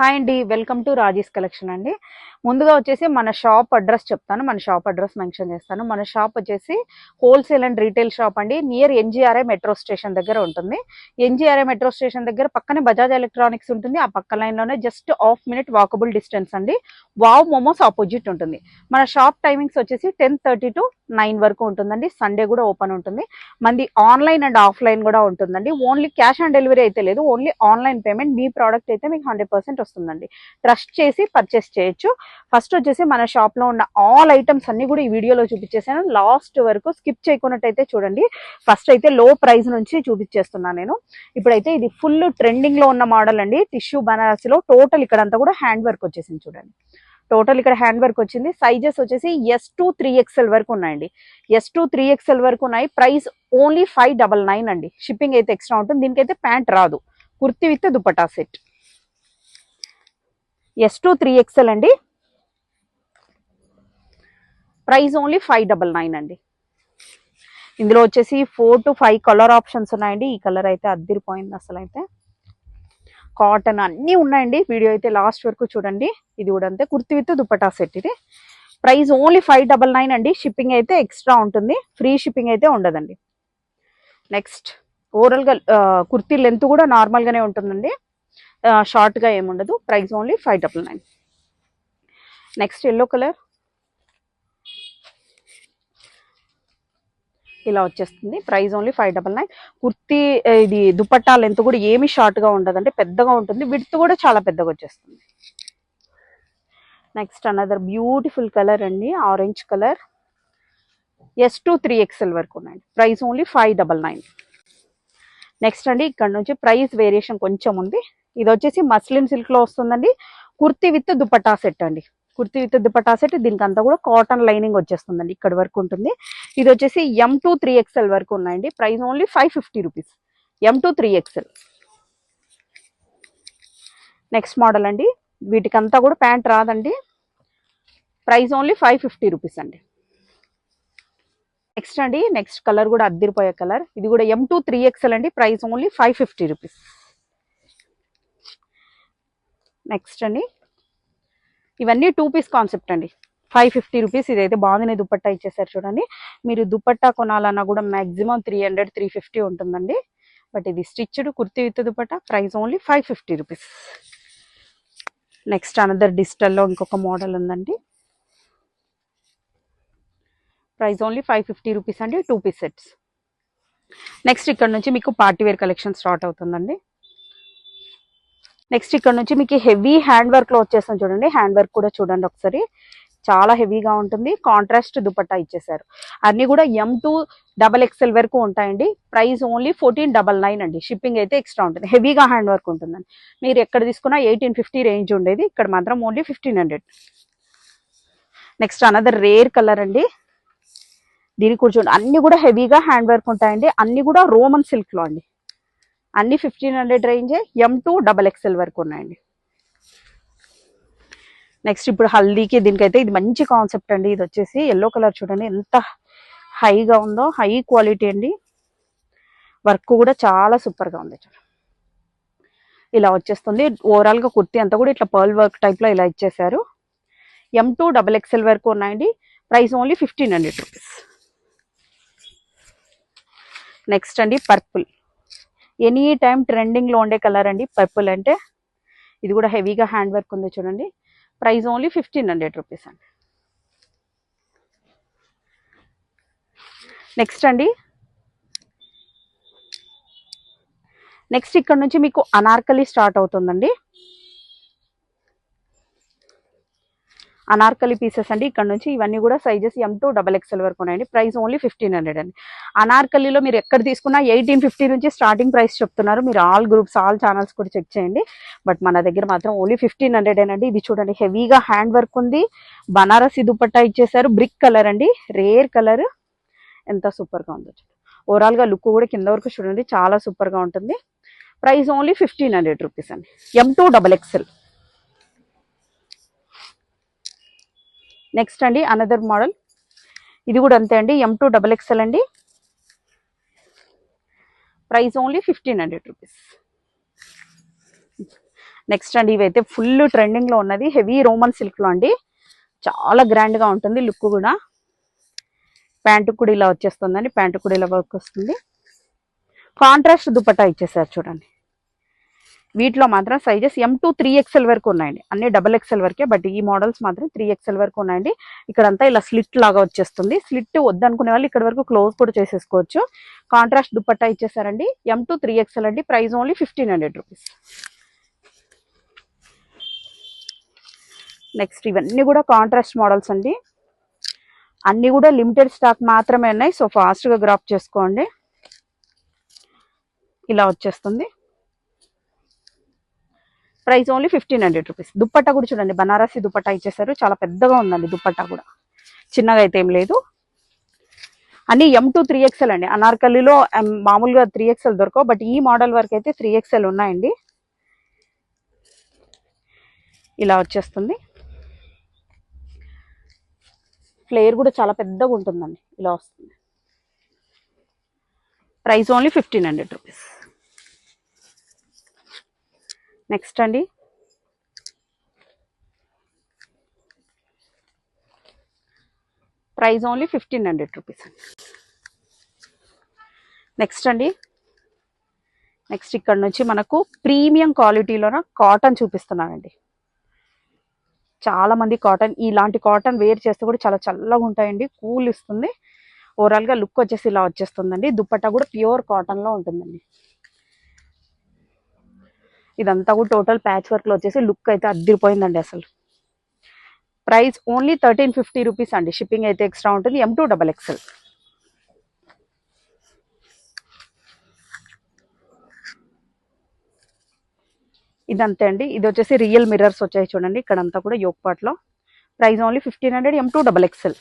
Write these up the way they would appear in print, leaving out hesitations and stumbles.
Hi అండి, welcome to Raji's collection అండి. ముందుగా వచ్చేసి మన షాప్ అడ్రస్ చెప్తాను, మన షాప్ అడ్రస్ మెన్షన్ చేస్తాను. మన షాప్ వచ్చేసి హోల్సేల్ అండ్ రీటైల్ షాప్ అండి. నియర్ ఎన్జీఆర్ఐ మెట్రో స్టేషన్ దగ్గర ఉంటుంది. ఎన్జీఆర్ఐ మెట్రో స్టేషన్ దగ్గర పక్కనే బజాజ్ ఎలక్ట్రానిక్స్ ఉంటుంది. ఆ పక్క లైన్లోనే just half minute walkable distance అండి. వావ్ మోమోస్ ఆపోజిట్ ఉంటుంది. మన షాప్ టైమింగ్స్ వచ్చేసి 10:30 to 9 వరకు ఉంటుందండి. సండే కూడా ఓపెన్ ఉంటుంది. మంది ఆన్లైన్ అండ్ ఆఫ్లైన్ కూడా ఉంటుందండి. ఓన్లీ క్యాష్ ఆన్ డెలివరీ అయితే లేదు, ఓన్లీ ఆన్లైన్ పేమెంట్. మీ ప్రోడక్ట్ అయితే మీకు 100% వస్తుందండి. ట్రస్ట్ చేసి పర్చేస్ చేయొచ్చు. ఫస్ట్ వచ్చేసి మన షాప్ లో ఉన్న ఆల్ ఐటమ్స్ అన్ని కూడా ఈ వీడియోలో చూపించేసాను. లాస్ట్ వరకు స్కిప్ చేయకున్నట్టయితే చూడండి. ఫస్ట్ అయితే లో ప్రైస్ నుంచి చూపించేస్తున్నాను నేను. ఇప్పుడైతే ఇది ఫుల్ ట్రెండింగ్ లో ఉన్న మోడల్ అండి. టిష్యూ బనారసిలో టోటల్ ఇక్కడంతా కూడా హ్యాండ్ వర్క్ వచ్చేసింది చూడండి. టోటల్ ఇక్కడ హ్యాండ్ వర్క్ వచ్చింది. సైజెస్ వచ్చేసి S to 3XL వరకు ఉన్నాయండి. S to 3XL వరకు ఉన్నాయి. ప్రైస్ ఓన్లీ 599 అండి. షిప్పింగ్ అయితే ఎక్స్ట్రా ఉంటుంది. దీనికైతే ప్యాంట్ రాదు. Kurti with dupatta set. S to 3XL అండి. ప్రైస్ ఓన్లీ 599 అండి. ఇందులో వచ్చేసి 4 to 5 కలర్ ఆప్షన్స్ ఉన్నాయండి. ఈ కలర్ అయితే అద్దిరిపోయింది అసలు. అయితే కాటన్ అన్నీ ఉన్నాయండి. వీడియో అయితే లాస్ట్ వరకు చూడండి. ఇది కూడా అంతే, కుర్తి విత్ దుపట్టా సెట్. ఇది ప్రైస్ ఓన్లీ 599 అండి. షిప్పింగ్ అయితే ఎక్స్ట్రా ఉంటుంది. ఫ్రీ షిప్పింగ్ అయితే ఉండదండి. నెక్స్ట్ ఓవరాల్గా కుర్తీ లెంత్ కూడా నార్మల్గానే ఉంటుందండి, షార్ట్గా ఏముండదు. Price only 599. Next yellow colour ఇలా వచ్చేస్తుంది. Price only 599. కుర్తీ ఇది దుపట్టా లెంత్ కూడా ఏమి షార్ట్గా ఉండదంటే పెద్దగా ఉంటుంది. విడ్త్ కూడా చాలా పెద్దగా వచ్చేస్తుంది. నెక్స్ట్ అనదర్ బ్యూటిఫుల్ కలర్ అండి, orange colour. S to 3XL వరకు ఉన్నాయండి. Price only 599. నెక్స్ట్ అండి ఇక్కడ నుంచి ప్రైస్ వేరియేషన్ కొంచెం ఉంది. ఇది వచ్చేసి మస్లిన్ సిల్క్ లో వస్తుందండి. కుర్తి విత్ దుపట్టా సెట్ అండి. Kurti with dupatta set. దీనికి అంతా కూడా కాటన్ లైనింగ్ వచ్చేస్తుందండి. ఇక్కడ వరకు ఉంటుంది. ఇది వచ్చేసి M to 3XL వరకు ఉన్నాయండి. Price only 550 rupees. M to 3XL. Next model అండి. వీటికంతా కూడా ప్యాంట్ రాదండి. ప్రైస్ ఓన్లీ 550 రూపీస్ అండి. నెక్స్ట్ అండి, నెక్స్ట్ కలర్ కూడా అద్దిరిపోయే కలర్. ఇది కూడా M to 3XL అండి. Price only 550 rupees. నెక్స్ట్ అండి, ఇవన్నీ 2 పీస్ కాన్సెప్ట్ అండి. 550 రూపీస్. ఇదైతే బాగుంది, దుపట్టా ఇచ్చేసారు చూడండి. మీరు దుపట్టా కొనాలన్నా కూడా మాక్సిమం 300-350 ఉంటుందండి. బట్ ఇది stitched kurti with dupatta. Price only 550 rupees. Next another డిజిటల్లో ఇంకొక మోడల్ ఉందండి. ప్రైస్ ఓన్లీ 550 రూపీస్ అండి. 2 పీస్ సెట్స్. నెక్స్ట్ ఇక్కడ నుంచి మీకు పార్టీ వేర్ కలెక్షన్ స్టార్ట్ అవుతుందండి. నెక్స్ట్ ఇక్కడ నుంచి మీకు హెవీ హ్యాండ్ వర్క్ లో వచ్చేస్తాం చూడండి. హ్యాండ్ వర్క్ కూడా చూడండి ఒకసారి, చాలా హెవీగా ఉంటుంది. కాంట్రాస్ట్ దుపట్టా ఇచ్చేసారు. అన్ని కూడా M to XXL వరకు ఉంటాయండి. ప్రైస్ ఓన్లీ 1499 అండి. షిప్పింగ్ అయితే ఎక్స్ట్రా ఉంటుంది. హెవీగా హ్యాండ్ వర్క్ ఉంటుందండి. మీరు ఎక్కడ తీసుకున్నా 1850 రేంజ్ ఉండేది, ఇక్కడ మాత్రం only 1500. Next another rare colour అండి. దీనికి కూడా చూడండి, అన్ని కూడా హెవీగా హ్యాండ్ వర్క్ ఉంటాయండి. అన్ని కూడా రోమన్ సిల్క్ లో అండి. అన్ని 1500 రేంజే. M to XXL వరకు ఉన్నాయండి. నెక్స్ట్ ఇప్పుడు హల్దీకి దీనికైతే ఇది మంచి కాన్సెప్ట్ అండి. ఇది వచ్చేసి ఎల్లో కలర్ చూడండి ఎంత హైగా ఉందో. హై క్వాలిటీ అండి. వర్క్ కూడా చాలా సూపర్గా ఉంది చూడండి. ఇలా వచ్చేస్తుంది. ఓవరాల్గా కుర్తీ అంతా కూడా ఇట్లా పర్ల్ వర్క్ టైప్లో ఇలా ఇచ్చేసారు. M to XXL వరకు ఉన్నాయండి. Price only 1500 rupees. నెక్స్ట్ అండి పర్పుల్. ఎనీ టైం ట్రెండింగ్లో ఉండే కలర్ అండి పర్పుల్ అంటే. ఇది కూడా హెవీగా హ్యాండ్ వర్క్ ఉంది చూడండి. ప్రైస్ ఓన్లీ 1500 రూపీస్ అండి. నెక్స్ట్ అండి, నెక్స్ట్ ఇక్కడ నుంచి మీకు అనార్కలి స్టార్ట్ అవుతుందండి. అనార్కలి పీసెస్ అండి. ఇక్కడ నుంచి ఇవన్నీ కూడా సైజెస్ M to XXL వరకు ఉన్నాయండి. ప్రైస్ ఓన్లీ 1500 అండి. అనార్కలిలో మీరు ఎక్కడ తీసుకున్నా 1850 నుంచి స్టార్టింగ్ ప్రైస్ చెప్తున్నారు. మీరు ఆల్ గ్రూప్స్ ఆల్ ఛానల్స్ కూడా చెక్ చేయండి. బట్ మన దగ్గర మాత్రం ఓన్లీ 1500 అండి. ఇది చూడండి హెవీగా హ్యాండ్ వర్క్ ఉంది. బనారసి దుపట్టా ఇచ్చేసారు. బ్రిక్ కలర్ అండి, రేర్ కలర్. ఎంత సూపర్గా ఉందో. ఓవరాల్గా లుక్ కూడా కింద వరకు చూడండి, చాలా సూపర్గా ఉంటుంది. ప్రైస్ ఓన్లీ 1500 రూపీస్ అండి. M to XXL. నెక్స్ట్ అండి అనదర్ మోడల్. ఇది కూడా అంతే అండి. M to XXL అండి. Price only 1500 rupees. నెక్స్ట్ అండి ఇవైతే ఫుల్ ట్రెండింగ్ లో ఉన్నది హెవీ రోమన్ సిల్క్ లో అండి, చాలా గ్రాండ్ గా ఉంటుంది లుక్ కూడా. ప్యాంటు కూడా ఇలా వచ్చేస్తుందండి, ప్యాంటు కూడా ఇలా వర్క్ వస్తుంది. కాంట్రాస్ట్ దుపట్టా ఇచ్చేసారు చూడండి. వీటిలో మాత్రం సైజెస్ M to 3XL వరకు ఉన్నాయండి, అన్ని XXL వరకే, బట్ ఈ మోడల్స్ మాత్రం 3XL వరకు ఉన్నాయండి. ఇక్కడంతా ఇలా స్లిట్ లాగా వచ్చేస్తుంది. స్లిట్ వద్దనుకునే వాళ్ళు ఇక్కడ వరకు క్లోజ్ కూడా చేసేసుకోవచ్చు. కాంట్రాస్ట్ దుపట్టా ఇచ్చేసారండి. M to 3XL అండి. Price only 1500 rupees. నెక్స్ట్ ఇవన్నీ కూడా కాంట్రాస్ట్ మోడల్స్ అండి, అన్ని కూడా లిమిటెడ్ స్టాక్ మాత్రమే ఉన్నాయి. సో ఫాస్ట్ గా గ్రాప్ చేసుకోండి. ఇలా వచ్చేస్తుంది. Price only 1500 rupees. దుప్పట్టా కూడా చూడండి, బనారసి దుపట్టా ఇచ్చేసారు, చాలా పెద్దగా ఉందండి దుపట్టా కూడా, చిన్నగా అయితే ఏం లేదు. అన్ని M to 3XL అండి. అనార్కలిలో మామూలుగా 3XL దొరకవు, బట్ ఈ మోడల్ వరకు అయితే 3XL ఉన్నాయండి. ఇలా వచ్చేస్తుంది. ఫ్లేర్ కూడా చాలా పెద్దగా ఉంటుందండి, ఇలా వస్తుంది. Price only 1500 rupees. నెక్స్ట్ అండి ప్రైస్ ఓన్లీ 1500 రూపీస్ అండి. నెక్స్ట్ అండి నెక్స్ట్ ఇక్కడ నుంచి మనకు ప్రీమియం క్వాలిటీలోన కాటన్ చూపిస్తున్నానండి. చాలా మంది కాటన్, ఇలాంటి కాటన్ వేర్ చేస్తే కూడా చాలా చల్లగా ఉంటాయండి, కూల్ ఇస్తుంది. ఓవరాల్ గా లుక్ వచ్చేసి ఇలా వచ్చేస్తుందండి. దుపట్టా కూడా ప్యూర్ కాటన్ లో ఉంటుందండి. ఇదంతా కూడా టోటల్ ప్యాచ్ వర్క్ లో వచ్చేసి లుక్ అయితే అద్దరిపోయిందండి అసలు. ప్రైస్ ఓన్లీ 1350 రూపీస్ అండి. షిప్పింగ్ అయితే ఎక్స్ట్రా ఉంటుంది. M to XXL. ఇదంతే అండి. ఇది వచ్చేసి రియల్ మిర్రర్స్ వచ్చాయి చూడండి, ఇక్కడంతా కూడా యోక్ పార్ట్ లో. Price only 1500, M to XXL.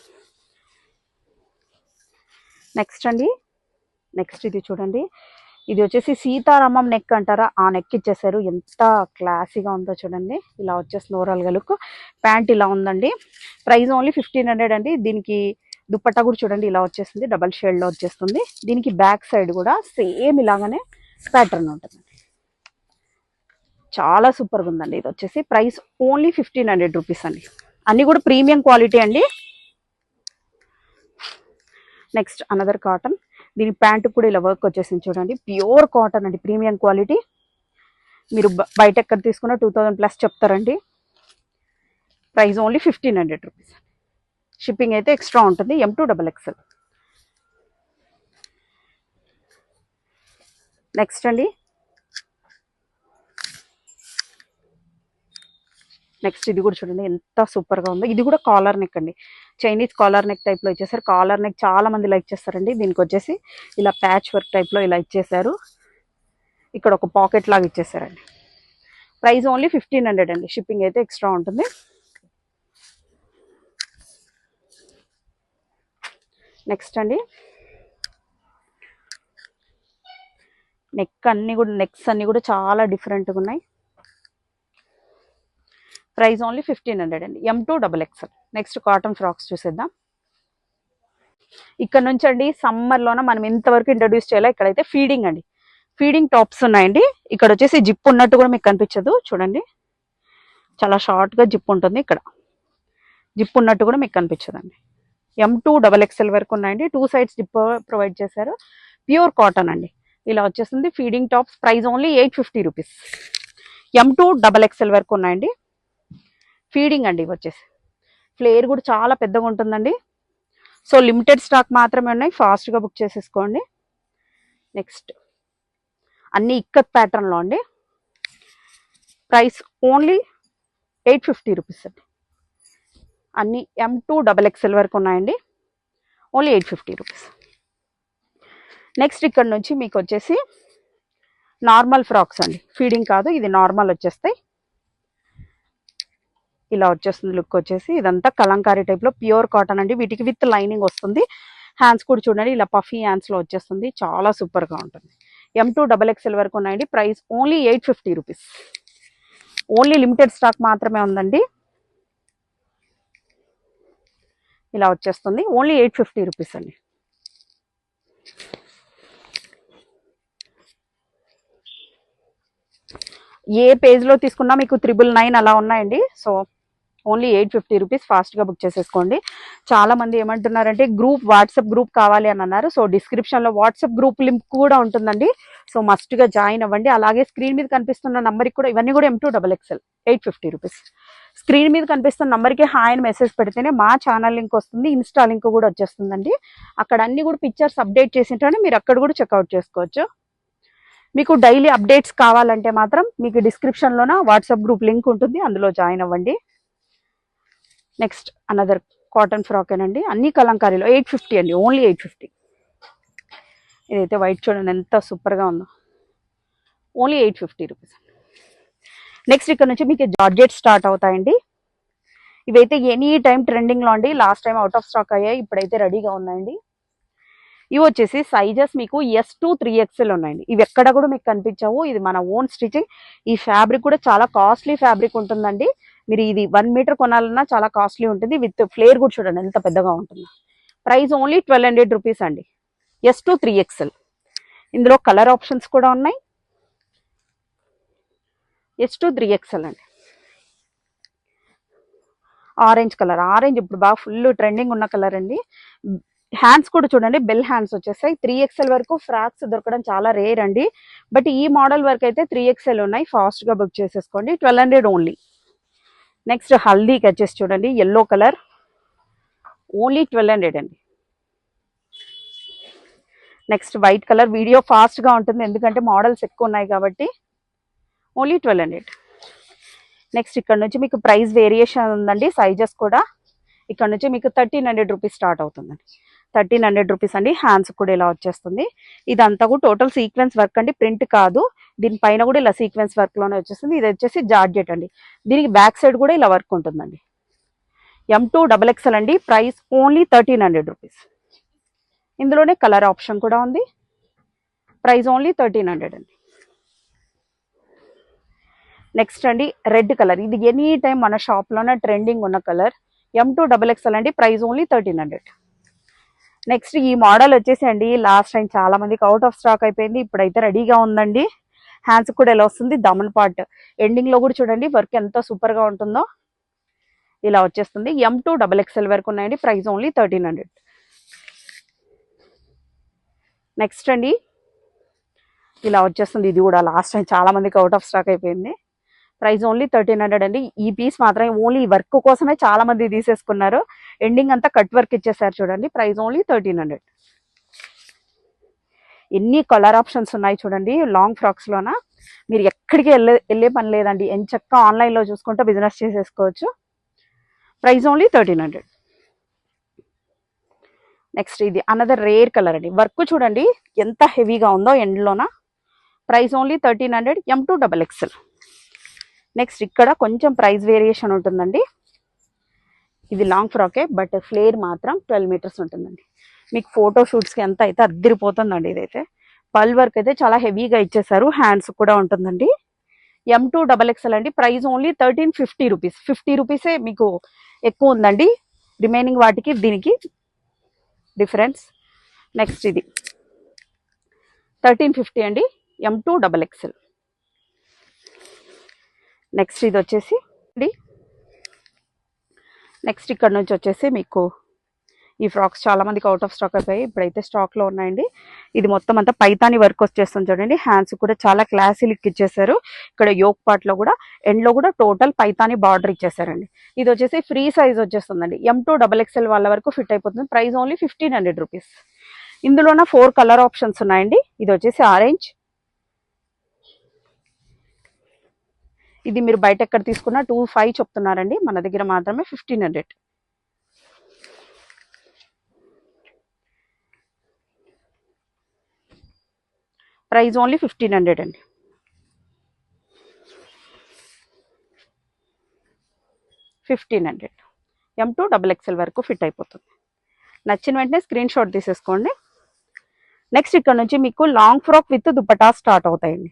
Next అండి నెక్స్ట్ ఇది చూడండి, ఇది వచ్చేసి సీతారామం నెక్ అంటారా, ఆ నెక్ ఇచ్చేసారు. ఎంత క్లాసీగా ఉందో చూడండి, ఇలా వచ్చేస్తుంది ఓవరాల్ గా లుక్. ప్యాంట్ ఇలా ఉందండి. ప్రైస్ ఓన్లీ 1500 అండి. దీనికి దుపట్టా కూడా చూడండి ఇలా వచ్చేస్తుంది, డబల్ షేడ్ లో వచ్చేస్తుంది. దీనికి బ్యాక్ సైడ్ కూడా సేమ్ ఇలాగానే ప్యాటర్న్ ఉంటుంది. చాలా సూపర్గా ఉందండి. ఇది వచ్చేసి ప్రైస్ ఓన్లీ 1500 రూపీస్ అండి. అన్ని కూడా ప్రీమియం క్వాలిటీ అండి. Next another cotton. దీని ప్యాంటు కూడా ఇలా వర్క్ వచ్చేసింది చూడండి, ప్యూర్ కాటన్ అండి, ప్రీమియం క్వాలిటీ. మీరు బయట ఎక్కడ తీసుకున్నా 2000+ చెప్తారండి. Price only 1500 rupees. షిప్పింగ్ అయితే ఎక్స్ట్రా ఉంటుంది. M to XXL. నెక్స్ట్ అండి నెక్స్ట్ ఇది కూడా చూడండి ఎంత సూపర్ గా ఉందో. ఇది కూడా కాలర్ నెక్ అండి, చైనీస్ కాలర్ నెక్ టైప్ లో ఇచ్చేసారు. కాలర్ నెక్ చాలా మంది లైక్ చేస్తారండి. దీనికి వచ్చేసి ఇలా ప్యాచ్ వర్క్ టైప్ లో ఇలా ఇచ్చేసారు. ఇక్కడ ఒక పాకెట్ లాగా ఇచ్చేసారండి. ప్రైస్ ఓన్లీ 1500 అండి. షిప్పింగ్ అయితే ఎక్స్ట్రా ఉంటుంది. నెక్స్ట్ అండి నెక్స్ అన్ని కూడా చాలా డిఫరెంట్గా ఉన్నాయి. ప్రైస్ ఓన్లీ 1500 అండి. M to XXL. Next cotton frocks చూసేద్దాం. ఇక్కడ నుంచి అండి సమ్మర్లోన మనం ఇంతవరకు ఇంట్రడ్యూస్ చేయాలి. ఇక్కడైతే ఫీడింగ్ అండి, ఫీడింగ్ టాప్స్ ఉన్నాయండి. ఇక్కడ వచ్చేసి జిప్ ఉన్నట్టు కూడా మీకు కనిపించదు చూడండి, చాలా షార్ట్ గా జిప్ ఉంటుంది. ఇక్కడ జిప్ ఉన్నట్టు కూడా మీకు కనిపించదండి. M to XXL వరకు ఉన్నాయండి. 2 సైడ్స్ జిప్ ప్రొవైడ్ చేశారు. ప్యూర్ కాటన్ అండి, ఇలా వచ్చేస్తుంది. Feeding tops. Price only 850 rupees. M to XXL వరకు ఉన్నాయండి. ఫీడింగ్ అండి. ఇవి వచ్చేసి ఫ్లేర్ కూడా చాలా పెద్దగా ఉంటుందండి. సో లిమిటెడ్ స్టాక్ మాత్రమే ఉన్నాయి, ఫాస్ట్గా బుక్ చేసేసుకోండి. నెక్స్ట్ అన్ని ఇక్కత్ ప్యాటర్న్లో అండి. ప్రైస్ ఓన్లీ 850 రూపీస్ అండి. అన్ని M to XXL వరకు ఉన్నాయండి. Only 850 rupees. నెక్స్ట్ ఇక్కడ నుంచి మీకు వచ్చేసి నార్మల్ ఫ్రాక్స్ అండి, ఫీడింగ్ కాదు, ఇది నార్మల్ వచ్చేస్తాయి. ఇలా వచ్చేస్తుంది లుక్ వచ్చేసి. ఇదంతా కలంకారీ టైప్ లో ప్యూర్ కాటన్ అండి. వీటికి విత్ లైనింగ్ వస్తుంది. హ్యాండ్స్ కూడా చూడండి ఇలా పఫీ హ్యాండ్స్ లో వచ్చేస్తుంది, చాలా సూపర్ గా ఉంటుంది. M to XXL వరకు ఉన్నాయండి. Price only 850 rupees. Only limited stock మాత్రమే ఉందండి. ఇలా వచ్చేస్తుంది. ఓన్లీ 850 రూపీస్ అండి. ఏ పేజ్లో తీసుకున్నా మీకు 999 అలా ఉన్నాయండి. So only 850 rupees. ఫాస్ట్గా బుక్ చేసేసుకోండి. చాలా మంది ఏమంటున్నారంటే వాట్సాప్ గ్రూప్ కావాలి అని అన్నారు. సో డిస్క్రిప్షన్లో వాట్సాప్ గ్రూప్ లింక్ కూడా ఉంటుందండి. సో మస్ట్గా జాయిన్ అవ్వండి. అలాగే స్క్రీన్ మీద కనిపిస్తున్న నంబర్కి కూడా, ఇవన్నీ కూడా M2XXL 850 రూపీస్. స్క్రీన్ మీద కనిపిస్తున్న నంబర్కి హాయ్ అని మెసేజ్ పెడితేనే మా ఛానల్ లింక్ వస్తుంది, ఇన్స్టా లింక్ కూడా వచ్చేస్తుందండి. అక్కడ అన్ని కూడా పిక్చర్స్ అప్డేట్ చేసింటే మీరు అక్కడ కూడా చెక్అవుట్ చేసుకోవచ్చు. మీకు డైలీ అప్డేట్స్ కావాలంటే మాత్రం మీకు డిస్క్రిప్షన్లోన వాట్సాప్ గ్రూప్ లింక్ ఉంటుంది, అందులో జాయిన్ అవ్వండి. నెక్స్ట్ అనదర్ కాటన్ ఫ్రాక్ ఏనండి, అన్ని కలంకారీలో 850 అండి, ఓన్లీ 850. ఇదైతే వైట్ చూడండి ఎంత సూపర్గా ఉందో, ఓన్లీ 850 రూపీస్. నెక్స్ట్ ఇక్కడ నుంచి మీకు జార్జెట్ స్టార్ట్ అవుతాయండి. ఇవైతే ఎనీ టైం ట్రెండింగ్లో అండి. Last time out of stock అయ్యాయి, ఇప్పుడైతే రెడీగా ఉన్నాయండి. ఇవి వచ్చేసి సైజెస్ మీకు S to 3XL ఉన్నాయండి. ఇవి ఎక్కడ కూడా మీకు కనిపించవు, ఇది మన ఓన్ స్టిచింగ్. ఈ ఫ్యాబ్రిక్ కూడా చాలా కాస్ట్లీ ఫ్యాబ్రిక్ ఉంటుందండి. మీరు ఇది 1 మీటర్ కొనాలన్నా చాలా కాస్ట్లీ ఉంటుంది. విత్ ఫ్లేర్ కూడా చూడండి ఎంత పెద్దగా ఉంటుంది. ప్రైస్ ఓన్లీ 1200 రూపీస్ అండి, S to 3XL. ఇందులో కలర్ ఆప్షన్స్ కూడా ఉన్నాయి. S to 3XL అండి. ఆరెంజ్ కలర్, ఆరెంజ్ ఇప్పుడు బాగా ఫుల్ ట్రెండింగ్ ఉన్న కలర్ అండి. హ్యాండ్స్ కూడా చూడండి, బెల్ హ్యాండ్స్ వచ్చేస్తాయి. 3XL వరకు ఫ్రాక్స్ దొరకడం చాలా రేర్ అండి. బట్ ఈ మోడల్ వరకు అయితే 3XL ఉన్నాయి. ఫాస్ట్గా బుక్ చేసేసుకోండి, 1200 ఓన్లీ. నెక్స్ట్ హల్దీకి వచ్చేసి చూడండి ఎల్లో కలర్, ఓన్లీ 1200 అండి. నెక్స్ట్ వైట్ కలర్, వీడియో ఫాస్ట్గా ఉంటుంది ఎందుకంటే మోడల్స్ ఎక్కువ ఉన్నాయి కాబట్టి, ఓన్లీ 1200. నెక్స్ట్ ఇక్కడ నుంచి మీకు ప్రైస్ వేరియేషన్ ఉందండి, సైజెస్ కూడా. ఇక్కడ నుంచి మీకు 1300 రూపీస్ స్టార్ట్ అవుతుందండి, 1300 రూపీస్ అండి. హ్యాండ్స్ కూడా ఇలా వచ్చేస్తుంది. ఇదంతా కూడా టోటల్ సీక్వెన్స్ వర్క్ అండి, ప్రింట్ కాదు. దీనిపైన కూడా ఇలా సీక్వెన్స్ వర్క్లోనే వచ్చేస్తుంది. ఇది వచ్చేసి జార్జెట్ అండి, దీనికి బ్యాక్ సైడ్ కూడా ఇలా వర్క్ ఉంటుందండి. M2XXL అండి, ప్రైస్ ఓన్లీ 1300 రూపీస్. ఇందులోనే కలర్ ఆప్షన్ కూడా ఉంది. ప్రైస్ ఓన్లీ 1300 అండి. నెక్స్ట్ అండి రెడ్ కలర్, ఇది ఎనీ టైం మన షాప్లోనే ట్రెండింగ్ ఉన్న కలర్. M2XXL అండి, ప్రైస్ ఓన్లీ 1300. నెక్స్ట్ ఈ మోడల్ వచ్చేసి అండి లాస్ట్ టైం చాలా మందికి అవుట్ ఆఫ్ స్టాక్ అయిపోయింది, ఇప్పుడైతే రెడీగా ఉందండి. హ్యాండ్స్ కూడా ఎలా వస్తుంది, దమన్ పార్ట్ ఎండింగ్ లో కూడా చూడండి వర్క్ ఎంత సూపర్ గా ఉంటుందో. ఇలా వచ్చేస్తుంది. M2XXL వరకు ఉన్నాయండి, ప్రైస్ ఓన్లీ 1300. నెక్స్ట్ అండి ఇలా వచ్చేస్తుంది. ఇది కూడా లాస్ట్ టైం చాలా మందికి అవుట్ ఆఫ్ స్టాక్ అయిపోయింది, ప్రైస్ ఓన్లీ 1300 అండి. ఈ పీస్ మాత్రమే ఓన్లీ వర్క్ కోసమే చాలా మంది తీసేసుకున్నారు. ఎండింగ్ అంతా కట్ వర్క్ ఇచ్చేసారు చూడండి, ప్రైస్ ఓన్లీ 1300. ఎన్ని కలర్ ఆప్షన్స్ ఉన్నాయి చూడండి. లాంగ్ ఫ్రాక్స్ లోన మీరు ఎక్కడికి వెళ్ళే పని లేదండి, ఎంచక్క ఆన్లైన్ లో చూసుకుంటూ బిజినెస్ చేసేసుకోవచ్చు. Price only 1300. నెక్స్ట్ ఇది అనదర్ రేర్ కలర్ అండి, వర్క్ చూడండి ఎంత హెవీగా ఉందో ఎండ్లోన. Price only 1300, M2XXL. నెక్స్ట్ ఇక్కడ కొంచెం ప్రైస్ వేరియేషన్ ఉంటుందండి. ఇది లాంగ్ ఫ్రాకే, బట్ ఫ్లేర్ మాత్రం 12 మీటర్స్ ఉంటుందండి. మీకు ఫోటో షూట్స్కి ఎంత అయితే అద్దరిపోతుందండి. ఇదైతే పల్ వర్క్ అయితే చాలా హెవీగా ఇచ్చేసారు, హ్యాండ్స్ కూడా ఉంటుందండి. M2XXL అండి, ప్రైస్ ఓన్లీ 1350 రూపీస్. 50 రూపీసే మీకు ఎక్కువ ఉందండి, రిమైనింగ్ వాటికి దీనికి డిఫరెన్స్. నెక్స్ట్ ఇది 1350 అండి, M2XXL. నెక్స్ట్ ఇది వచ్చేసి నెక్స్ట్ ఇక్కడ నుంచి వచ్చేసి మీకు ఈ ఫ్రాక్స్ చాలా మందికి అవుట్ ఆఫ్ స్టాక్ అయిపోయాయి, ఇప్పుడైతే స్టాక్ లో ఉన్నాయండి. ఇది మొత్తం అంతా పైతాని వర్క్ వచ్చేస్తుంది చూడండి. హ్యాండ్స్ కూడా చాలా క్లాసీ లుక్ ఇచ్చేసారు. ఇక్కడ యోక్ పార్ట్ లో కూడా ఎండ్ లో కూడా టోటల్ పైతాని బార్డర్ ఇచ్చేసారండి. ఇది వచ్చేసి ఫ్రీ సైజ్ వచ్చేస్తుందండి, M2XXL వాళ్ళ వరకు ఫిట్ అయిపోతుంది. Price only 1500 rupees. ఇందులోన 4 కలర్ ఆప్షన్స్ ఉన్నాయండి. ఇది వచ్చేసి ఆరెంజ్, ఇది మీరు బయట ఎక్కడ తీసుకున్నా 2500 చెప్తున్నారండి, మన దగ్గర మాత్రమే 1500. ప్రైస్ ఓన్లీ 1500 అండి. M2XXL వరకు ఫిట్ అయిపోతుంది. నచ్చిన వెంటనే స్క్రీన్ షాట్ తీసేసుకోండి. నెక్స్ట్ ఇక్కడ నుంచి మీకు long frock with dupatta start అవుతాయండి.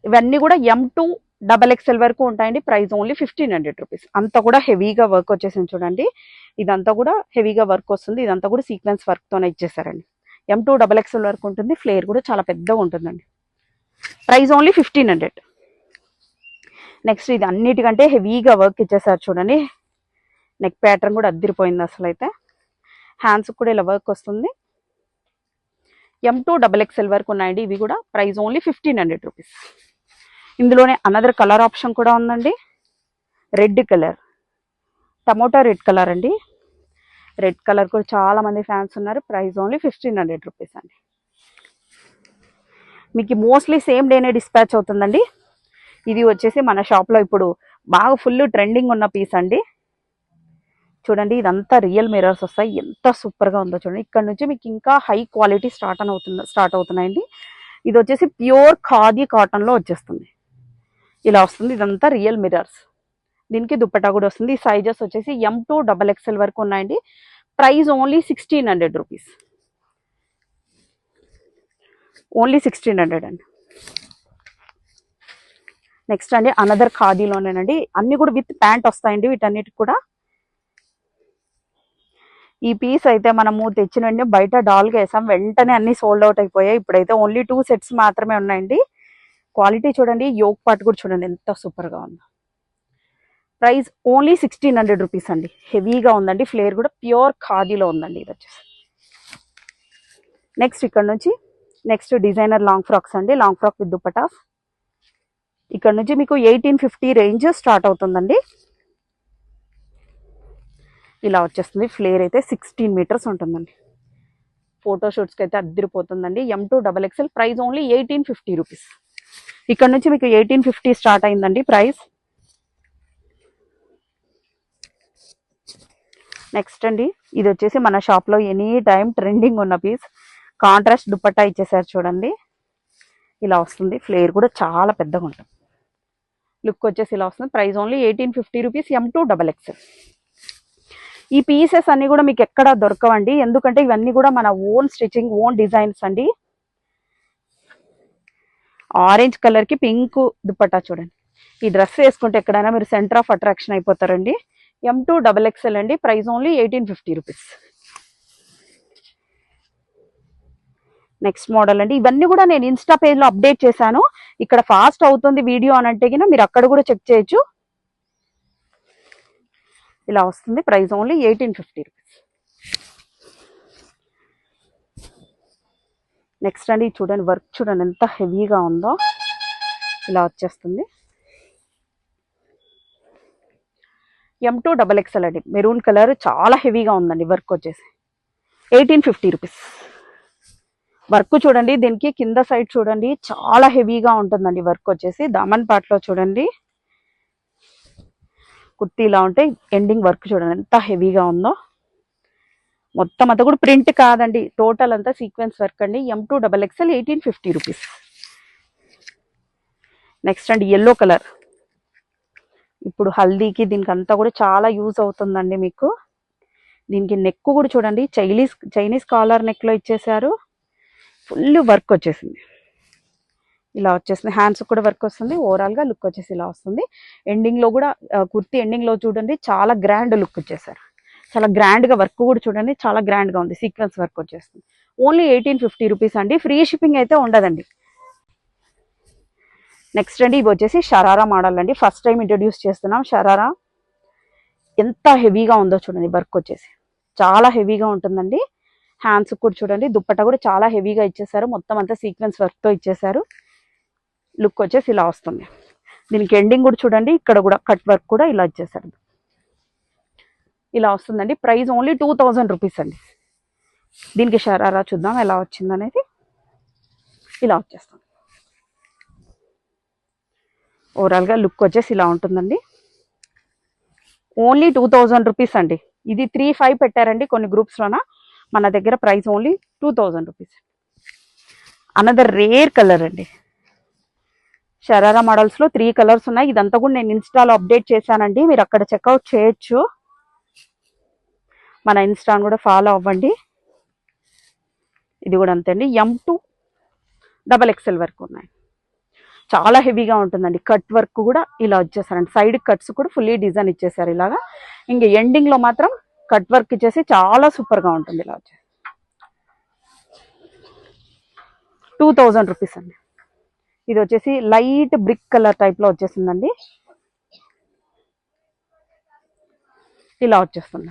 ఇవన్నీ కూడా M2XXL వరకు ఉంటాయండి, ప్రైస్ ఓన్లీ 1500 రూపీస్. అంతా కూడా హెవీగా వర్క్ వచ్చేసింది చూడండి. ఇదంతా కూడా హెవీగా వర్క్ వస్తుంది, ఇదంతా కూడా సీక్వెన్స్ వర్క్ తోనే ఇచ్చేసారండి. M2XXL వరకు ఉంటుంది, ఫ్లేర్ కూడా చాలా పెద్దగా ఉంటుందండి. Price only 1500. నెక్స్ట్ ఇది అన్నిటికంటే హెవీగా వర్క్ ఇచ్చేసారు చూడండి. నెక్ ప్యాటర్న్ కూడా అద్దరిపోయింది అసలు అయితే. హ్యాండ్స్ కూడా ఇలా వర్క్ వస్తుంది. M2 XXL వరకు ఉన్నాయండి ఇవి కూడా. Price only 1500 rupees. ఇందులోనే అనదర్ కలర్ ఆప్షన్ కూడా ఉందండి. Red colour, tomato red colour అండి. రెడ్ కలర్ కూడా చాలా మంది ఫ్యాన్స్ ఉన్నారు. ప్రైస్ ఓన్లీ 1500 రూపీస్ అండి. మీకు మోస్ట్లీ సేమ్ డేనే డిస్పాచ్ అవుతుందండి. ఇది వచ్చేసి మన షాప్లో ఇప్పుడు బాగా ఫుల్ ట్రెండింగ్ ఉన్న పీస్ అండి. చూడండి ఇదంతా రియల్ మిర్రర్స్ వస్తాయి. ఎంత సూపర్గా ఉందో చూడండి. ఇక్కడ నుంచి మీకు ఇంకా హై క్వాలిటీ స్టార్ట్ అవుతున్నాయండి. ఇది వచ్చేసి ప్యూర్ ఖాదీ కాటన్లో వచ్చేస్తుంది. ఇలా వస్తుంది. ఇదంతా రియల్ మిర్రర్స్. దీనికి దుప్పటా కూడా వస్తుంది. ఈ సైజెస్ వచ్చేసి M2 XXL వరకు ఉన్నాయండి. Price only 1600 rupees. ఓన్లీ 1600 అండి. నెక్స్ట్ అండి అనదర్ ఖాదీలోనేనండి. అన్ని కూడా విత్ ప్యాంట్ వస్తాయండి వీటన్నిటికి కూడా. ఈ పీస్ అయితే మనము తెచ్చిన వెంటనే బయట డాల్గా వేసాం, వెంటనే అన్ని సోల్డ్ అవుట్ అయిపోయాయి. ఇప్పుడైతే ఓన్లీ 2 సెట్స్ మాత్రమే ఉన్నాయండి. క్వాలిటీ చూడండి, యోక్ పార్ట్ కూడా చూడండి ఎంత సూపర్గా ఉందో. ప్రైస్ ఓన్లీ 1600 రూపీస్ అండి. హెవీగా ఉందండి. ఫ్లేర్ కూడా ప్యూర్ ఖాదీలో ఉందండి ఇది వచ్చేసి. నెక్స్ట్ ఇక్కడ నుంచి నెక్స్ట్ డిజైనర్ లాంగ్ ఫ్రాక్స్ అండి. Long frock with dupattas. ఇక్కడ నుంచి మీకు 1850 రేంజ్ స్టార్ట్ అవుతుందండి. ఇలా వచ్చేస్తుంది. ఫ్లేర్ అయితే 16 మీటర్స్ ఉంటుందండి. ఫోటోషూట్స్కి అయితే అద్దరిపోతుందండి. M2 XXL. Price only 1850 rupees. ఇక్కడ నుంచి మీకు 1850 స్టార్ట్ అయిందండి ప్రైస్. నెక్స్ట్ అండి ఇది వచ్చేసి మన షాప్లో ఎనీ టైం ట్రెండింగ్ ఉన్న పీస్. కాంట్రాస్ట్ దుపట్టా ఇచ్చేసారు చూడండి. ఇలా వస్తుంది. ఫ్లేర్ కూడా చాలా పెద్దగా ఉంటుంది. లుక్ వచ్చేసి ఇలా వస్తుంది. Price only 1850 rupees. M2 XXL. ఈ పీసెస్ అన్ని కూడా మీకు ఎక్కడ దొరకవండి, ఎందుకంటే ఇవన్నీ కూడా మన ఓన్ స్టిచ్చింగ్, ఓన్ డిజైన్స్ అండి. ఆరెంజ్ కలర్ కి పింక్ దుపట్టా చూడండి. ఈ డ్రెస్ వేసుకుంటే ఎక్కడైనా మీరు సెంటర్ ఆఫ్ అట్రాక్షన్ అయిపోతారండి. M2 XXL అండి. Price only 1850 rupees. Next model అండి. ఇవన్నీ కూడా నేను ఇన్స్టా పేజ్ లో అప్డేట్ చేశాను. ఇక్కడ ఫాస్ట్ అవుతుంది వీడియో అని అంటే మీరు అక్కడ కూడా చెక్ చేయొచ్చు. ఇలా వస్తుంది. Price only 1850 rupees. నెక్స్ట్ అండి చూడండి, వర్క్ చూడండి ఎంత హెవీగా ఉందో. ఇలా వచ్చేస్తుంది. M2 XXL అండి. మెరూన్ కలర్ చాలా హెవీగా ఉందండి. వర్క్ వచ్చేసి 1850 రూపీస్. వర్క్ చూడండి, దీనికి కింద సైడ్ చూడండి చాలా హెవీగా ఉంటుందండి. వర్క్ వచ్చేసి దామన్ పార్ట్ లో చూడండి కుర్తీ ఇలా ఉంటే ఎండింగ్ వర్క్ చూడండి ఎంత హెవీగా ఉందో. మొత్తం అంతా కూడా ప్రింట్ కాదండి, టోటల్ అంతా సీక్వెన్స్ వర్క్ అండి. M2 XXL 1850 rupees. నెక్స్ట్ అండి ఎల్లో కలర్. ఇప్పుడు హల్దీకి దీనికి అంతా కూడా చాలా యూజ్ అవుతుందండి మీకు. దీనికి నెక్ కూడా చూడండి చైనీస్ కాలర్ నెక్ లో ఇచ్చేసారు. ఫుల్ వర్క్ వచ్చేసింది. ఇలా వచ్చేసింది. హ్యాండ్స్ కూడా వర్క్ వస్తుంది. ఓవరాల్ గా లుక్ వచ్చేసి ఇలా వస్తుంది. ఎండింగ్ లో కూడా కుర్తీ ఎండింగ్ లో చూడండి చాలా గ్రాండ్ లుక్ వచ్చేసారు. చాలా గ్రాండ్ గా వర్క్ కూడా చూడండి చాలా గ్రాండ్ గా ఉంది. సీక్వెన్స్ వర్క్ వచ్చేస్తుంది. ఓన్లీ 1850 రూపీస్ అండి. ఫ్రీ షిప్పింగ్ అయితే ఉండదండి. నెక్స్ట్ అండి ఇవి వచ్చేసి షరారా మోడల్ అండి. ఫస్ట్ టైం ఇంట్రొడ్యూస్ చేస్తున్నాం షరారా. ఎంత హెవీగా ఉందో చూడండి. వర్క్ వచ్చేసి చాలా హెవీగా ఉంటుందండి. హ్యాండ్స్ కూడా చూడండి, దుప్పట్టా కూడా చాలా హెవీగా ఇచ్చేసారు. మొత్తం అంతా సీక్వెన్స్ వర్క్ తో ఇచ్చేసారు. లుక్ వచ్చేసి ఇలా వస్తుంది. దీనికి ఎండింగ్ కూడా చూడండి, ఇక్కడ కూడా కట్ వర్క్ కూడా ఇలా ఇచ్చేసారు. ఇలా వస్తుందండి. ప్రైస్ ఓన్లీ 2000 రూపీస్ అండి. దీనికి షరారా చూద్దాం ఎలా వచ్చింది అనేది. ఇలా వచ్చేస్తుంది. ఓవరాల్ గా లుక్ వచ్చేసి ఇలా ఉంటుందండి. ఓన్లీ 2000 రూపీస్ అండి. ఇది 35 పెట్టారండి కొన్ని గ్రూప్స్ లోన. మన దగ్గర price only 2000 rupees. Another rare colour అండి. షరారా మోడల్స్ లో 3 కలర్స్ ఉన్నాయి. ఇదంతా కూడా నేను ఇన్స్టాలో అప్డేట్ చేశానండి, మీరు అక్కడ చెక్అవుట్ చేయొచ్చు. మన ఇన్స్టాను కూడా ఫాలో అవ్వండి. ఇది కూడా అంతే అండి. M2 XXL వరకు ఉన్నాయి. చాలా హెవీగా ఉంటుందండి. కట్ వర్క్ కూడా ఇలా వచ్చేసారండి. సైడ్ కట్స్ కూడా ఫుల్లీ డిజైన్ ఇచ్చేసారు ఇలాగా. ఇంక ఎండింగ్ లో మాత్రం కట్ వర్క్ ఇచ్చేసి చాలా సూపర్ గా ఉంటుంది. ఇలా వచ్చేసి 2000 రూపీస్ అండి. ఇది వచ్చేసి లైట్ బ్రిక్ కలర్ టైప్ లో వచ్చేసిందండి. ఇలా వచ్చేస్తుంది.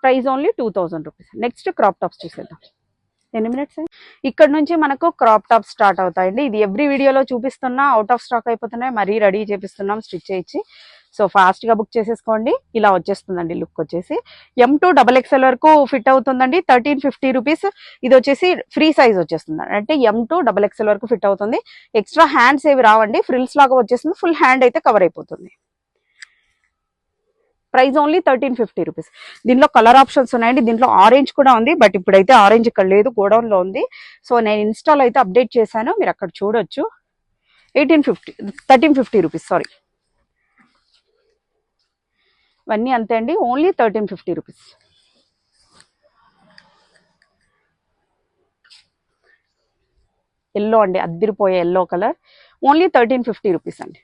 Price only 2000 rupees. Next crop tops చూసేద్దాం. ఎన్ని మినిట్స్? ఇక్కడ నుంచి మనకు క్రాప్ టాప్ స్టార్ట్ అవుతాయండి. ఇది ఎవ్రీ వీడియోలో చూపిస్తున్నా, అవుట్ ఆఫ్ స్టాక్ అయిపోతున్నాయి, మరీ రెడీ చేపిస్తున్నాం స్టిచ్ చేయించి. సో ఫాస్ట్ గా బుక్ చేసేసుకోండి. ఇలా వచ్చేస్తుందండి లుక్ వచ్చేసి. M2 XXL వరకు ఫిట్ అవుతుందండి. 1350 రూపీస్. ఇది వచ్చేసి ఫ్రీ సైజ్ వచ్చేస్తుంది, అంటే M2 XXL వరకు ఫిట్ అవుతుంది. ఎక్స్ట్రా హ్యాండ్స్ ఏవి రావండి, ఫ్రిల్స్ లాగా వచ్చేస్తుంది. ఫుల్ హ్యాండ్ అయితే కవర్ అయిపోతుంది. Price only 1350 rupees. దీంట్లో కలర్ ఆప్షన్స్ ఉన్నాయండి. దీంట్లో ఆరెంజ్ కూడా ఉంది, బట్ ఇప్పుడైతే ఆరెంజ్ ఇక్కడ లేదు, గోడౌన్ లో ఉంది. సో నేను ఇన్స్టాలో అయితే అప్డేట్ చేశాను, మీరు అక్కడ చూడొచ్చు. 1350 రూపీస్, సారీ. ఇవన్నీ అంతే అండి, ఓన్లీ 1350 రూపీస్. ఎల్లో అండి, అద్దిరిపోయే ఎల్లో కలర్, ఓన్లీ 1350 రూపీస్ అండి.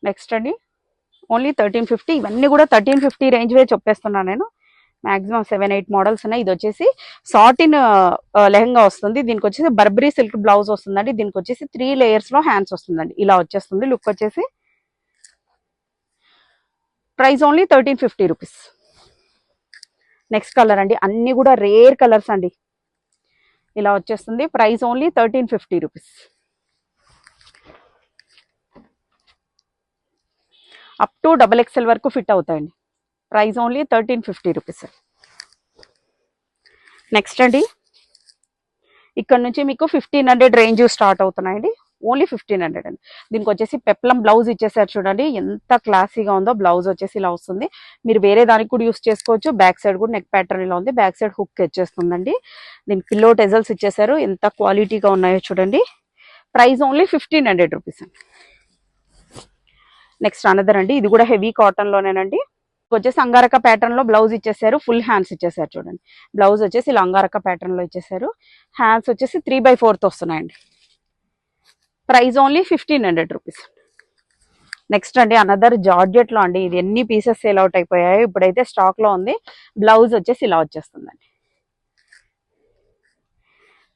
నెక్స్ట్ అండి, ఓన్లీ 1350. ఇవన్నీ కూడా 1350 రేంజ్ వే చెప్పేస్తున్నాను నేను. మాక్సిమం 7-8 మోడల్స్ ఉన్నాయి. ఇది వచ్చేసి సాటిన్ లెహంగా వస్తుంది. దీనికి వచ్చేసి బర్బరీ సిల్క్ బ్లౌజ్ వస్తుందండి. దీనికి వచ్చేసి 3 లేయర్స్ లో హ్యాండ్స్ వస్తుందండి. ఇలా వచ్చేస్తుంది లుక్ వచ్చేసి. Price only 1350 rupees. Next colour అండి, అన్ని కూడా రేర్ కలర్స్ అండి. ఇలా వచ్చేస్తుంది. Price only 1350 rupees. Up to XXL వరకు ఫిట్ అవుతాయండి. Price only 1350 rupees. నెక్స్ట్ అండి, ఇక్కడ నుంచి మీకు 1500 రేంజ్ స్టార్ట్ అవుతున్నాయండి. ఓన్లీ 1500 అండి. దీనికి వచ్చేసి పెప్లం బ్లౌజ్ ఇచ్చేసారు చూడండి, ఎంత క్లాసీగా ఉందో. బ్లౌజ్ వచ్చేసి ఇలా వస్తుంది. మీరు వేరే దానికి కూడా యూస్ చేసుకోవచ్చు. బ్యాక్ సైడ్ కూడా నెక్ ప్యాటర్న్ ఇలా ఉంది. బ్యాక్ సైడ్ హుక్ వచ్చేస్తుందండి. దీనికి పిల్లో టెజల్స్ ఇచ్చేసారు, ఎంత క్వాలిటీగా ఉన్నాయో చూడండి. ప్రైస్ ఓన్లీ 1500 రూపీస్ అండి. నెక్స్ట్ అనదర్ అండి, ఇది కూడా హెవీ కాటన్ లోనేనండి. వచ్చేసి అంగారక ప్యాటర్న్ లో బ్లౌజ్ ఇచ్చేసారు, ఫుల్ హ్యాండ్స్ ఇచ్చేసారు చూడండి. బ్లౌజ్ వచ్చేసి ఇలా అంగారక ప్యాటర్న్ లో ఇచ్చేసారు. హ్యాండ్స్ వచ్చేసి 3/4 వస్తున్నాయండి. Price only 1500 rupees. నెక్స్ట్ అండి, అనదర్ జార్జెట్ లో అండి. ఇది ఎన్ని పీసెస్ సేల్ అవుట్ అయిపోయాయో, ఇప్పుడైతే స్టాక్ లో ఉంది. బ్లౌజ్ వచ్చేసి ఇలా వచ్చేస్తుందండి.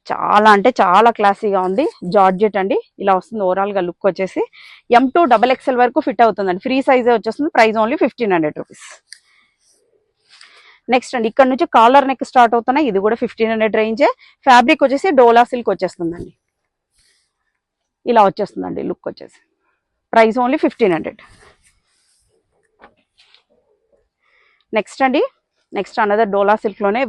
చాలా అంటే చాలా క్లాసీగా ఉంది. జార్జెట్ అండి, ఇలా వస్తుంది ఓవరాల్ గా లుక్ వచ్చేసి. M2 XXL వరకు ఫిట్ అవుతుందండి. ఫ్రీ సైజే వచ్చేస్తుంది. Price only 1500 rupees. నెక్స్ట్ అండి, ఇక్కడ నుంచి కాలర్ నెక్ స్టార్ట్ అవుతున్నాయి. ఇది కూడా 1500 రేంజే. ఫ్యాబ్రిక్ వచ్చేసి డోలా సిల్క్ వచ్చేస్తుందండి. ఇలా వచ్చేస్తుందండి లుక్ వచ్చేసి. Price only 1500. నెక్స్ట్ అండి, నెక్స్ట్ అనదర్ డోలా సిల్క్ లోనే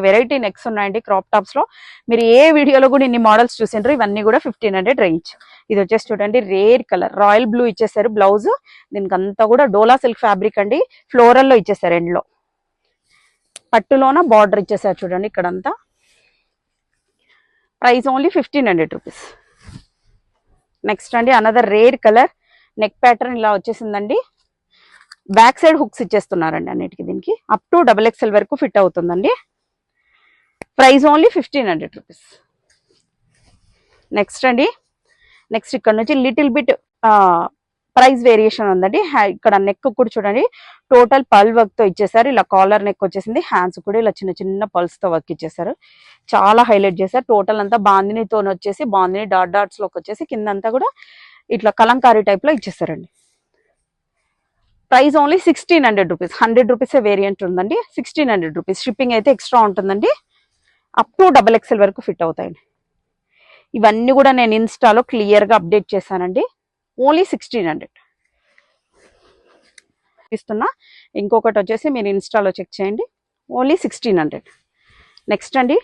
వెరైటీ నెక్స్ ఉన్నాయండి క్రాప్ టాప్స్ లో. మీరు ఏ వీడియోలో కూడా ఇన్ని మోడల్స్ చూసిండ్రు. ఇవన్నీ కూడా 1500 రేంజ్. ఇది వచ్చేసి చూడండి, రేర్ కలర్ రాయల్ బ్లూ ఇచ్చేసారు బ్లౌజ్. దీనికి అంతా కూడా డోలా సిల్క్ ఫ్యాబ్రిక్ అండి. ఫ్లోరల్ లో ఇచ్చేసారు ఎండ్ లో. పట్టులోన బార్డర్ ఇచ్చేసారు చూడండి ఇక్కడంతా. Price only 1500 rupees. నెక్స్ట్ అండి, another rare colour. Neck pattern ఇలా వచ్చేసిందండి. బ్యాక్ సైడ్ హుక్స్ ఇచ్చేస్తున్నారండి అన్నిటికీ. దీనికి అప్ టు XXL వరకు ఫిట్ అవుతుందండి. Price only 1500 rupees. నెక్స్ట్ అండి, నెక్స్ట్ ఇక్కడ నుంచి లిటిల్ బిట్ ప్రైస్ వేరియేషన్ ఉందండి. ఇక్కడ నెక్ కూడా చూడండి, టోటల్ పల్ వర్క్ తో ఇచ్చేసారు. ఇలా కాలర్ నెక్ వచ్చేసింది. హ్యాండ్స్ కూడా ఇలా చిన్న చిన్న పల్స్ తో వర్క్ ఇచ్చేసారు. చాలా హైలైట్ చేశారు. టోటల్ అంతా బాందినితో వచ్చేసి, బాందిని డాట్స్ లోకి వచ్చేసి కిందంతా కూడా ఇట్లా కలంకారీ టైప్ లో ఇచ్చేసారండి. Price only 1600 rupees. 100 rupees variant ఉందండి. 1600 రూపీస్. షిప్పింగ్ అయితే ఎక్స్ట్రా ఉంటుందండి. అప్ టు XXL వరకు ఫిట్ అవుతాయండి. ఇవన్నీ కూడా నేను ఇన్స్టాలో క్లియర్ గా అప్డేట్ చేశానండి. ఓన్లీ 1600 ఇస్తున్నా. ఇంకొకటి వచ్చేసి మీరు ఇన్స్టాలో చెక్ చేయండి, ఓన్లీ 1600. నెక్స్ట్ అండి,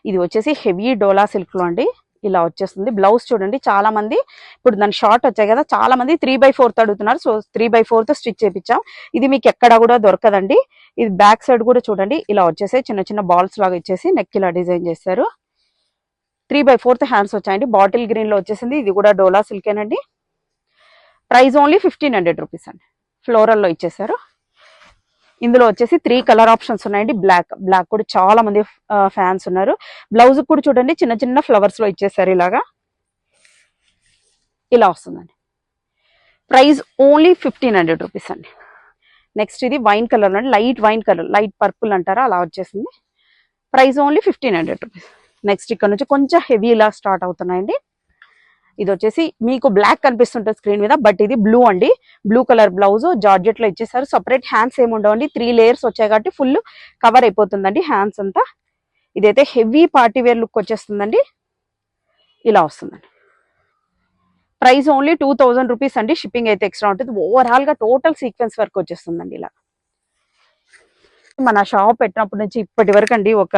ఇది వచ్చేసి హెవీ డోలా సిల్క్ లో అండి. ఇలా వచ్చేస్తుంది. బ్లౌజ్ చూడండి, చాలా మంది ఇప్పుడు దాని షార్ట్ వచ్చాయి కదా, చాలా మంది 3/4 అడుగుతున్నారు. సో 3/4 స్టిచ్ చేపించాం. ఇది మీకు ఎక్కడ కూడా దొరకదండి. ఇది బ్యాక్ సైడ్ కూడా చూడండి, ఇలా వచ్చేసి చిన్న చిన్న బాల్స్ లాగా ఇచ్చేసి నెక్ ఇలా డిజైన్ చేశారు. 3/4 హ్యాండ్స్ వచ్చాయండి. బాటిల్ గ్రీన్ లో వచ్చేసింది. ఇది కూడా డోలా సిల్కేనండి. ప్రైస్ ఓన్లీ 1500 రూపీస్ అండి. ఫ్లోరల్ లో ఇచ్చేసారు. ఇందులో వచ్చేసి 3 కలర్ ఆప్షన్స్ ఉన్నాయండి. బ్లాక్ కూడా చాలా మంది ఫ్యాన్స్ ఉన్నారు. బ్లౌజ్ కూడా చూడండి, చిన్న చిన్న ఫ్లవర్స్ లో ఇచ్చేసారు. ఇలాగా ఇలా వస్తుందండి. ప్రైస్ ఓన్లీ 1500 రూపీస్ అండి. నెక్స్ట్ ఇది వైన్ కలర్ అండి, light wine colour, light purple అంటారా అలా వచ్చేసింది. Price only 1500 rupees. నెక్స్ట్ ఇక్కడ నుంచి కొంచెం హెవీ ఇలా స్టార్ట్ అవుతున్నాయండి. ఇది వచ్చేసి మీకు బ్లాక్ కనిపిస్తుంటుంది స్క్రీన్ మీద, బట్ ఇది బ్లూ అండి. బ్లూ కలర్ బ్లౌజ్ జార్జెట్ లో ఇచ్చేసారు. సపరేట్ హ్యాండ్స్ ఏమి ఉండవండి, 3 లేయర్స్ వచ్చాయి కాబట్టి ఫుల్ కవర్ అయిపోతుందండి హ్యాండ్స్ అంతా. ఇదైతే హెవీ పార్టీ వేర్ లుక్ వచ్చేస్తుందండి, ఇలా వస్తుందండి. ప్రైస్ ఓన్లీ 2000 రూపీస్ అండి. షిప్పింగ్ అయితే ఎక్స్ట్రా ఉంటుంది. ఓవరాల్ గా టోటల్ సీక్వెన్స్ వర్క్ వచ్చేస్తుందండి. ఇలా మన షాప్ పెట్టినప్పటి నుంచి ఇప్పటి వరకు అండి ఒక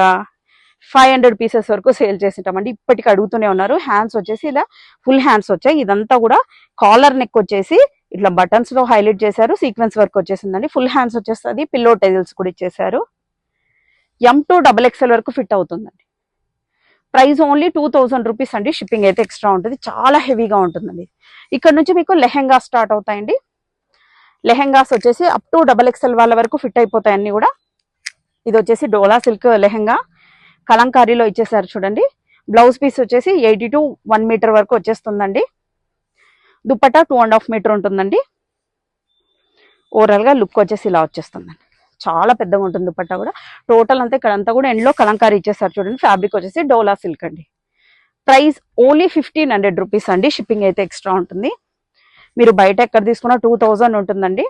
500 పీసెస్ వరకు సేల్ చేసింటామండి. ఇప్పటికి అడుగుతూనే ఉన్నారు. హ్యాండ్స్ వచ్చేసి ఇలా ఫుల్ హ్యాండ్స్ వచ్చాయి. ఇదంతా కూడా కాలర్ నెక్ వచ్చేసి ఇట్లా బటన్స్ లో హైలైట్ చేశారు. సీక్వెన్స్ వర్క్ వచ్చేసిందండి. ఫుల్ హ్యాండ్స్ వచ్చేస్తుంది. పిల్లో టైల్స్ కూడా ఇచ్చేసారు. M2 XXL వరకు ఫిట్ అవుతుందండి. ప్రైస్ ఓన్లీ 2000 రూపీస్ అండి. షిప్పింగ్ అయితే ఎక్స్ట్రా ఉంటుంది. చాలా హెవీగా ఉంటుందండి. ఇక్కడ నుంచి మీకు లెహెంగా స్టార్ట్ అవుతాయండి. లెహెంగాస్ వచ్చేసి అప్ టు XXL వాళ్ళ వరకు ఫిట్ అయిపోతాయి అన్ని కూడా. ఇది వచ్చేసి డోలా సిల్క్ లెహెంగా కలంకారీలో ఇచ్చేసారు చూడండి. బ్లౌజ్ పీస్ వచ్చేసి 80 to 1 మీటర్ వరకు వచ్చేస్తుందండి. దుపట్టా 2.5 మీటర్ ఉంటుందండి. ఓవరాల్ గా లుక్ వచ్చేసి ఇలా వచ్చేస్తుందండి. చాలా పెద్దగా ఉంటుంది దుపట్టా కూడా. టోటల్ అంతా ఇక్కడ అంతా కూడా ఎండ్లో కలంకారీ ఇచ్చేసారు చూడండి. ఫ్యాబ్రిక్ వచ్చేసి డోలా సిల్క్ అండి. ప్రైస్ ఓన్లీ 1500 రూపీస్ అండి. షిప్పింగ్ అయితే ఎక్స్ట్రా ఉంటుంది. మీరు బయట ఎక్కడ తీసుకున్నా 2000 ఉంటుందండి.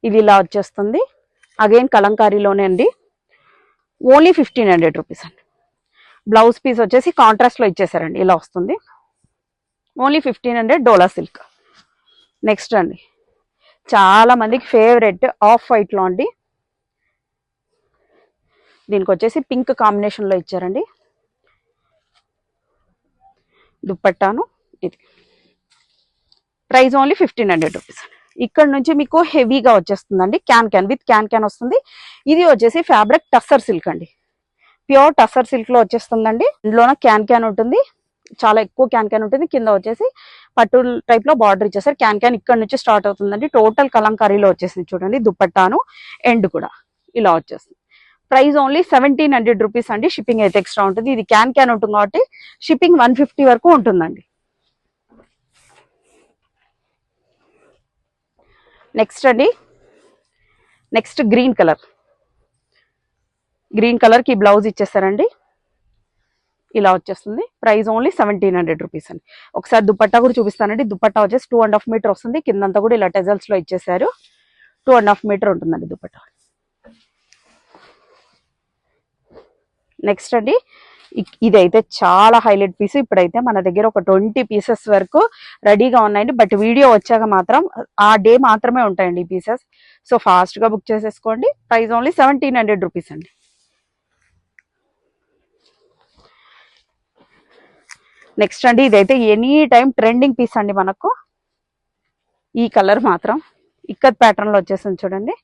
ఇది ఇలా వచ్చేస్తుంది. అగైన్ కలంకారీలోనే అండి. ఓన్లీ 1500 రూపీస్ అండి. బ్లౌజ్ పీస్ వచ్చేసి కాంట్రాస్ట్ లో ఇచ్చేసారండి, ఇలా వస్తుంది. ఓన్లీ 1500 డోలా సిల్క్. నెక్స్ట్ అండి, చాలా మందికి ఫేవరెట్ ఆఫ్ వైట్ లో అండి. దీనికి వచ్చేసి పింక్ కాంబినేషన్ లో ఇచ్చారండి దుపట్టాను. ఇది ప్రైస్ ఓన్లీ 1500 రూపీస్. ఇక్కడ నుంచి మీకు హెవీగా వచ్చేస్తుందండి. క్యాన్ విత్ క్యాన్ వస్తుంది. ఇది వచ్చేసి ఫ్యాబ్రిక్ టస్సర్ సిల్క్ అండి. ప్యూర్ టస్సర్ సిల్క్ లో వచ్చేస్తుందండి. ఇందులోన క్యాన్ ఉంటుంది. చాలా ఎక్కువ క్యాన్ ఉంటుంది. కింద వచ్చేసి పట్టు టైప్ లో బార్డర్ ఇచ్చేసారు. క్యాన్ ఇక్కడ నుంచి స్టార్ట్ అవుతుందండి. టోటల్ కలంకారీలో వచ్చేసింది చూడండి. దుపట్టాను ఎండ్ కూడా ఇలా వచ్చేస్తుంది. ప్రైస్ ఓన్లీ 1700 రూపీస్ అండి. షిప్పింగ్ అయితే ఎక్స్ట్రా ఉంటుంది. ఇది క్యాన్ ఉంటుంది కాబట్టి షిప్పింగ్ 150 వరకు ఉంటుందండి. నెక్స్ట్ అండి, నెక్స్ట్ గ్రీన్ కలర్ కి బ్లౌజ్ ఇచ్చేసారండి. ఇలా వచ్చేస్తుంది. ప్రైస్ ఓన్లీ 1700 రూపీస్ అండి. ఒకసారి దుపట్టా కూడా చూపిస్తానండి. దుపట్టా వచ్చేసి 2.5 మీటర్ వస్తుంది. కిందంతా కూడా ఇలా టెజల్స్ లో ఇచ్చేసారు. 2.5 మీటర్ ఉంటుందండి దుపట్టా. నెక్స్ట్ అండి, ఇదైతే చాలా హైలైట్ పీస్. ఇప్పుడైతే మన దగ్గర ఒక 20 పీసెస్ వరకు రెడీగా ఉన్నాయండి. బట్ వీడియో వచ్చాక మాత్రం ఆ డే మాత్రమే ఉంటాయండి ఈ పీసెస్. సో ఫాస్ట్ గా బుక్ చేసేసుకోండి. ప్రైస్ ఓన్లీ 1700 రూపీస్ అండి. నెక్స్ట్ అండి, ఇదైతే ఎనీ టైం ట్రెండింగ్ పీస్ అండి మనకు. ఈ కలర్ మాత్రం ఇక్కత్ ప్యాటర్న్ లో వచ్చేసింది చూడండి.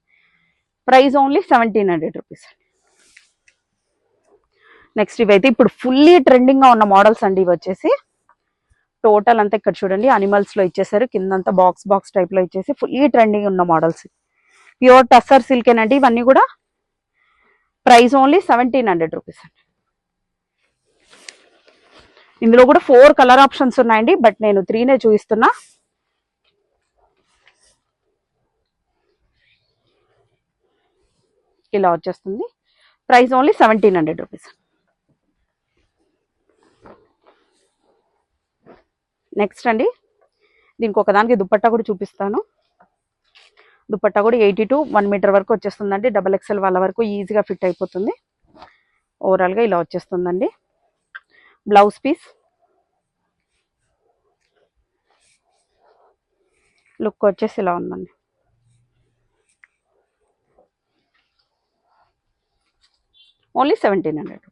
Price only 1700 rupees. నెక్స్ట్ ఇవైతే ఇప్పుడు ఫుల్లీ ట్రెండింగ్ గా ఉన్న మోడల్స్ అండి. ఇవి వచ్చేసి టోటల్ అంతా ఇక్కడ చూడండి అనిమల్స్ లో ఇచ్చేసారు. కిందంతా బాక్స్ టైప్ లో ఇచ్చేసి ఫుల్లీ ట్రెండింగ్ ఉన్న మోడల్స్. ప్యూర్ టస్సర్ సిల్క్ అండి ఇవన్నీ కూడా. ప్రైస్ ఓన్లీ 1700 రూపీస్ అండి. ఇందులో కూడా 4 కలర్ ఆప్షన్స్ ఉన్నాయండి. బట్ నేను 3నే చూపిస్తున్నా. ఇలా వచ్చేస్తుంది. Price only 1700 rupees. నెక్స్ట్ అండి, దీనికి ఒకదానికి దుపట్టా కూడా చూపిస్తాను. దుపట్టా కూడా 80 to 1 మీటర్ వరకు వచ్చేస్తుందండి. XXL వాళ్ళ వరకు ఈజీగా ఫిట్ అయిపోతుంది. ఓవరాల్ గా ఇలా వచ్చేస్తుందండి. బ్లౌజ్ పీస్ లుక్ వచ్చేసి ఇలా ఉందండి. ఓన్లీ 1700.